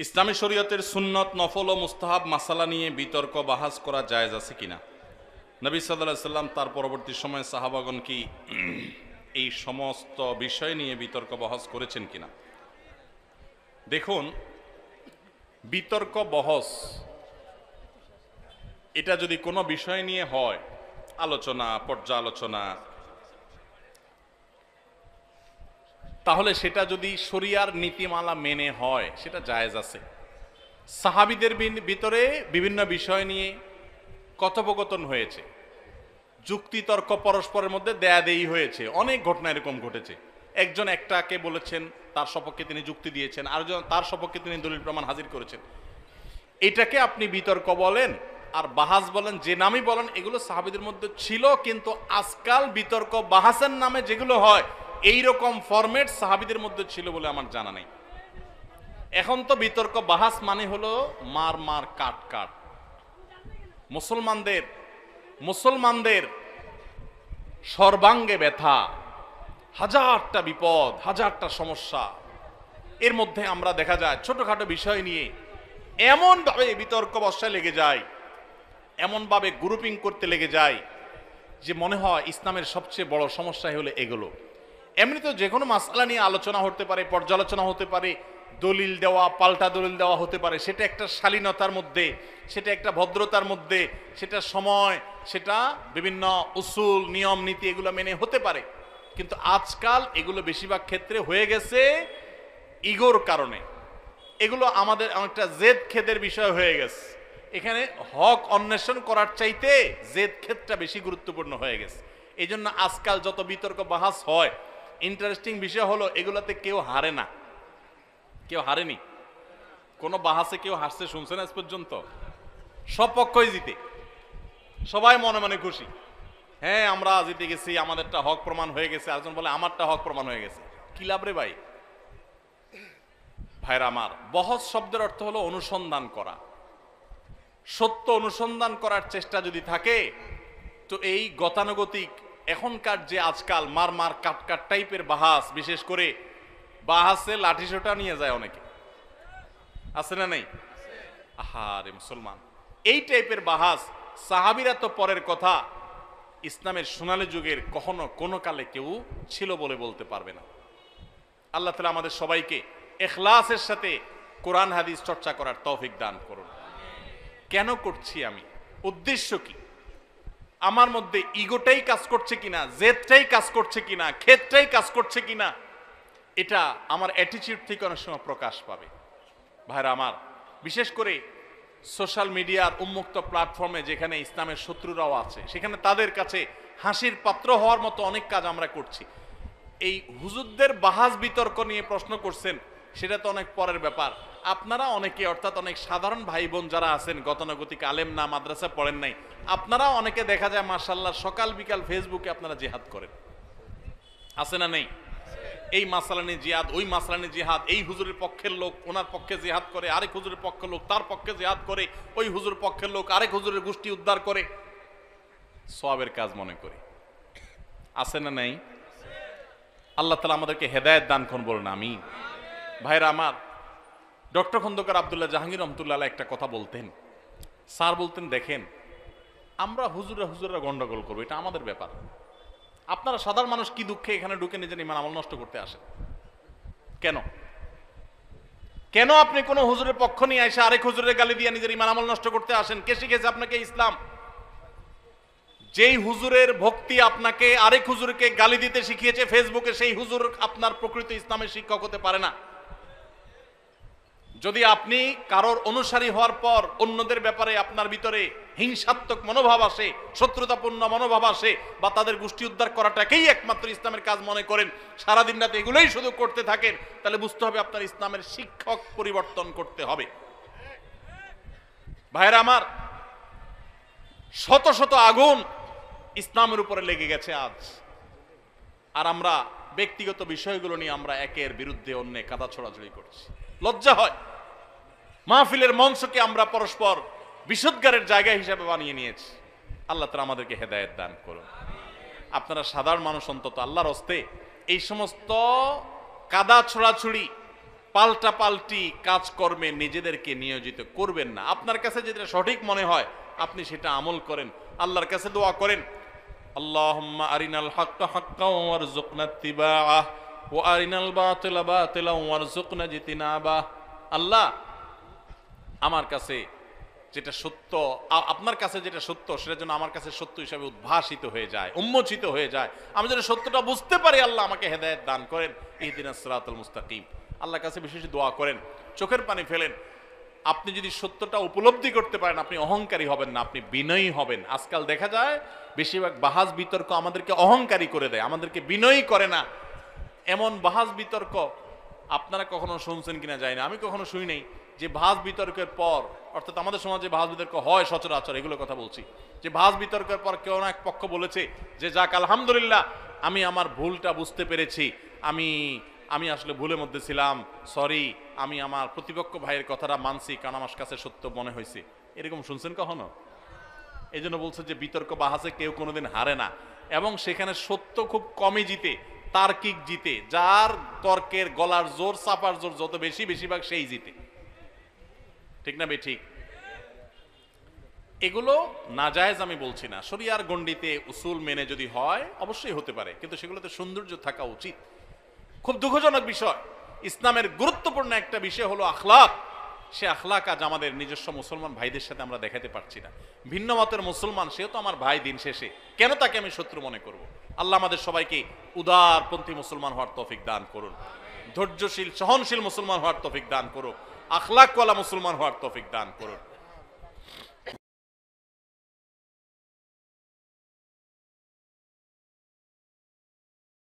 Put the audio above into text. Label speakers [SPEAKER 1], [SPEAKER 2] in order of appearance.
[SPEAKER 1] ইসলামী শরীয়তের সুন্নত, নফল ও মুস্তাহাব মাসালা নিয়ে বিতর্ক বাহাস করা জায়েজ আছে কিনা? নবী সাল্লাল্লাহু আলাইহি সাল্লাম তার পরবর্তী সময়ে সাহাবাগণ কি এই সমস্ত বিষয় নিয়ে বিতর্ক বহস করেছেন কিনা? দেখুন, বিতর্ক বহস এটা যদি কোনো বিষয় নিয়ে হয়, আলোচনা, পর্যালোচনা, তাহলে সেটা যদি শরিয়ার নীতিমালা মেনে হয় সেটা জায়েজ আছে। সাহাবীদের ভিতরে বিভিন্ন বিষয় নিয়ে কথোপকথন হয়েছে, যুক্তিতর্ক পরস্পরের মধ্যে দেয়াদেয়ি হয়েছে, অনেক ঘটনা এরকম ঘটেছে। একজন একটাকে বলেছেন, তার সপক্ষে তিনি যুক্তি দিয়েছেন, আরেকজন তার সপক্ষে তিনি দলিল প্রমাণ হাজির করেছেন। এটাকে আপনি বিতর্ক বলেন আর বাহাস বলেন, যে নামই বলেন, এগুলো সাহাবীদের মধ্যে ছিল। কিন্তু আজকাল বিতর্ক বাহাসের নামে যেগুলো হয়, এইরকম ফরম্যাট সাহাবীদের মধ্যে ছিল বলে আমার জানা নেই। এখন তো বিতর্ক বাহাস মানে হলো মার মার কাট কাট। মুসলমানদের সর্বাঙ্গে ব্যথা, হাজারটা বিপদ, হাজারটা সমস্যা। এর মধ্যে আমরা দেখা যায় ছোটখাটো বিষয় নিয়ে এমনভাবে বিতর্ক বসায় লেগে যায়, এমনভাবে গ্রুপিং করতে লেগে যায় যে মনে হয় ইসলামের সবচেয়ে বড় সমস্যা হলো এগুলো। এমনি তো যে কোনো মাসআলা নিয়ে আলোচনা হতে পারে, পর্যালোচনা হতে পারে, দলিল দেওয়া, পাল্টা দলিল দেওয়া হতে পারে। সেটা একটা শালীনতার মধ্যে, সেটা একটা ভদ্রতার মধ্যে, সেটা সময়, সেটা বিভিন্ন উসুল, নিয়ম নীতি এগুলো মেনে হতে পারে। কিন্তু আজকাল এগুলো বেশিরভাগ ক্ষেত্রে হয়ে গেছে ইগোর কারণে। এগুলো আমাদের অনেকটা জেদ খেদের বিষয় হয়ে গেছে। এখানে হক অন্বেষণ করার চাইতে জেদ খেদটা বেশি গুরুত্বপূর্ণ হয়ে গেছে। এই জন্য আজকাল যত বিতর্ক বাহাস হয়, ইন্টারেস্টিং বিষয় হলো এগুলাতে কেউ হারে না, কেউ হারেনি। কোন বাহাসে কেউ হারছে শুনছেন আজ পর্যন্ত? সব পক্ষই জিতে, সবাই মনে মনে খুশি। হ্যাঁ, আমরা জিতে গেছি, আমাদেরটা হক প্রমাণ হয়ে গেছে। আরেকজন বলে আমারটা হক প্রমাণ হয়ে গেছে। কি লাভ রে ভাই? ভাইরা আমার, বহস শব্দের অর্থ হলো অনুসন্ধান করা। সত্য অনুসন্ধান করার চেষ্টা যদি থাকে, তো এই গতানুগতিক এখনকার যে আজকাল মার মার কাট কাট টাইপের বাহাস, বিশেষ করে বাহাসে লাঠিসোঁটা নিয়ে যায় অনেকে, আছে না নেই? আহারে মুসলমান, এই টাইপের বাহাস সাহাবীরা তো পরের কথা, ইসলামের সোনালী যুগের কখনো কোনো কালে কেউ ছিল বলে বলতে পারবে না। আল্লাহ তাআলা আমাদের সবাইকে ইখলাসের সাথে কোরআন হাদিস চর্চা করার তৌফিক দান করুন। কেন করছি আমি? উদ্দেশ্য কি? আমার মধ্যে ইগোটাই কাজ করছে কিনা, জেদটাই কাজ করছে কিনা, খেদটাই কাজ করছে কিনা, এটা আমার অ্যাটিটিউড থেকে অনেক সময় প্রকাশ পাবে। ভাইরা আমার, বিশেষ করে সোশ্যাল মিডিয়ার উন্মুক্ত প্ল্যাটফর্মে যেখানে ইসলামের শত্রুরাও আছে, সেখানে তাদের কাছে হাসির পাত্র হওয়ার মতো অনেক কাজ আমরা করছি। এই হুজুরদের বাহাস বিতর্ক নিয়ে প্রশ্ন করছেন, সেটা তো অনেক পরের ব্যাপার। আপনারা অনেকে, অর্থাৎ অনেক সাধারণ ভাই বোন যারা আছেন, গতানুগতিক আলেম না, মাদ্রাসা পড়েন নাই, আপনারা অনেকে দেখা যায় মাশাআল্লাহ সকাল বিকাল ফেসবুকে আপনারা জিহাদ করেন, আছে না নেই? এই মাসআলা নিয়ে জিহাদ, ওই মাসআলা নিয়ে জিহাদ, এই হুজুরের পক্ষের লোক ওনার পক্ষে জিহাদ করে, আরেক হুজুরের পক্ষের লোক তার পক্ষে জিহাদ করে, ওই হুজুরের পক্ষের লোক আরেক হুজুরের গোষ্ঠী উদ্ধার করে, সওয়াবের কাজ মনে করে। আছে না নাই? আল্লাহ তাআলা আমাদেরকে হেদায়েত দান করুন, বলুন আমিন। ভাইরা আমার, ডক্টর খন্দকার আব্দুল্লাহ জাহাঙ্গীর রহমতুল্লাহ আলাইহি একটা কথা বলতেন। স্যার বলতেন, দেখেন, আমরা হুজুররা গন্ডগোল করবো, এটা আমাদের ব্যাপার। আপনারা সাধারণ মানুষ কি দুঃখে এখানে ঢুকে নিজের ঈমান আমল নষ্ট করতে আসেন? কেন কেন আপনি কোন হুজুরের পক্ষ নিয়ে এসে আরেক হুজুরের গালি দিয়ে নিজের ঈমান আমল নষ্ট করতে আসেন? কে শিখেছে আপনাকে ইসলাম? যেই হুজুরের ভক্তি আপনাকে আরেক হুজুরকে গালি দিতে শিখিয়েছে ফেসবুকে, সেই হুজুর আপনার প্রকৃত ইসলামের শিক্ষক হতে পারে না। যদি আপনি কারোর অনুসারী হওয়ার পর অন্যদের ব্যাপারে আপনার ভিতরে হিংসাত্মক মনোভাব আসে, শত্রুতাপূর্ণ মনোভাব আসে, বা তাদের গোষ্ঠী উদ্ধার করাটাকেই একমাত্র ইসলামের কাজ মনে করেন, সারাদিন রাতে এগুলোই শুধু করতে থাকেন, তাহলে বুঝতে হবে আপনার ইসলামের শিক্ষক পরিবর্তন করতে হবে। ভাইরা আমার, শত শত আগুন ইসলামের উপরে লেগে গেছে আজ, আর আমরা ব্যক্তিগত বিষয়গুলো নিয়ে আমরা একের বিরুদ্ধে অন্য কাদা ছড়াছড়ি করছি। লজ্জা হয়। মাহফিলের মঞ্চকে আমরা পরস্পর বিশুদ্ধারের জায়গা হিসাবে বানিয়ে নিয়েছি। আল্লাহ তাআলা আমাদেরকে হেদায়েত দান করুন। আপনারা সাধারণ মানুষ অন্তত আল্লাহর হস্তে এই সমস্ত কাদা ছড়াছড়ি, পাল্টা পাল্টি কাজকর্মে নিজেদেরকে নিয়োজিত করবেন না। আপনার কাছে যেটা সঠিক মনে হয় আপনি সেটা আমল করেন। আল্লাহর কাছে দোয়া করেন, আল্লাহুম্মা আরিনাল হাক্কা হাক্কাও ওয়ারযুকনা ইত্তিবাআহ ওয়া আরিনাল বাতিলা বাতিলাও ওয়ারযুকনা ইজতিনাবাহ। আল্লাহ, আমার কাছে যেটা সত্য, আপনার কাছে যেটা সত্য সেটা যেন আমার কাছে সত্য হিসাবে উদ্ভাসিত হয়ে যায়, উন্মোচিত হয়ে যায়। আমি যেন সত্যটা বুঝতে পারি। আল্লাহ আমাকে হেদায়েত দান করেন, ইহদিনাস সিরাতাল মুস্তাকিম। আল্লাহর কাছে বিশেষ দোয়া করেন, চোখের পানি ফেলেন। আপনি যদি সত্যটা উপলব্ধি করতে পারেন আপনি অহংকারী হবেন না, আপনি বিনয়ী হবেন। আজকাল দেখা যায় বেশিরভাগ বাহাজ বিতর্ক আমাদেরকে অহংকারী করে দেয়, আমাদেরকে বিনয়ী করে না। এমন বাহাজ বিতর্ক আপনারা কখনো শুনছেন কিনা যায় না, আমি কখনো শুনি নাই যে ভাজ বিতর্কের পর, অর্থাৎ আমাদের সমাজে ভাজ বিতর্ক হয় সচরাচর, এগুলোর কথা বলছি, যে ভাজ বিতর্কের পর কেউ না এক পক্ষ বলেছে যে যাক আলহামদুলিল্লাহ আমি আমার ভুলটা বুঝতে পেরেছি, আমি আসলে ভুলের মধ্যে ছিলাম, সরি, আমি আমার প্রতিপক্ষ ভাইয়ের কথাটা মানছি কারণ আমার কাছে সত্য মনে হয়েছে। এরকম শুনছেন কখনো? এই জন্য বলছে যে বিতর্ক বাহাসে কেউ কোনোদিন হারে না, এবং সেখানে সত্য খুব কমই জিতে, তার্কিক জিতে। যার তর্কের গলার জোর, চাপার জোর যত বেশি, বেশিরভাগ সেই জিতে। ঠিক না বে ঠিক? এগুলো নাজায়েজ আমি বলছি না, শরিয়ার গণ্ডিতে উসুল মেনে যদি হয় অবশ্যই হতে পারে, কিন্তু সেগুলোতে সৌন্দর্য থাকা উচিত। খুব দুঃখজনক বিষয়, ইসলামের গুরুত্বপূর্ণ একটা বিষয় হলো আখলাক। সে আখলাক আজ আমাদের নিজস্ব মুসলমান ভাইদের সাথে আমরা দেখাতে পারছি না। ভিন্ন মতের মুসলমান, সেও তো আমার ভাই, দিন শেষে কেন তাকে আমি শত্রু মনে করব? আল্লাহ আমাদের সবাইকে উদারপন্থী মুসলমান হওয়ার তৌফিক দান করুন, ধৈর্যশীল সহনশীল মুসলমান হওয়ার তৌফিক দান করুন, আখলাকওয়ালা মুসলমান হওয়ার তৌফিক দান করুন।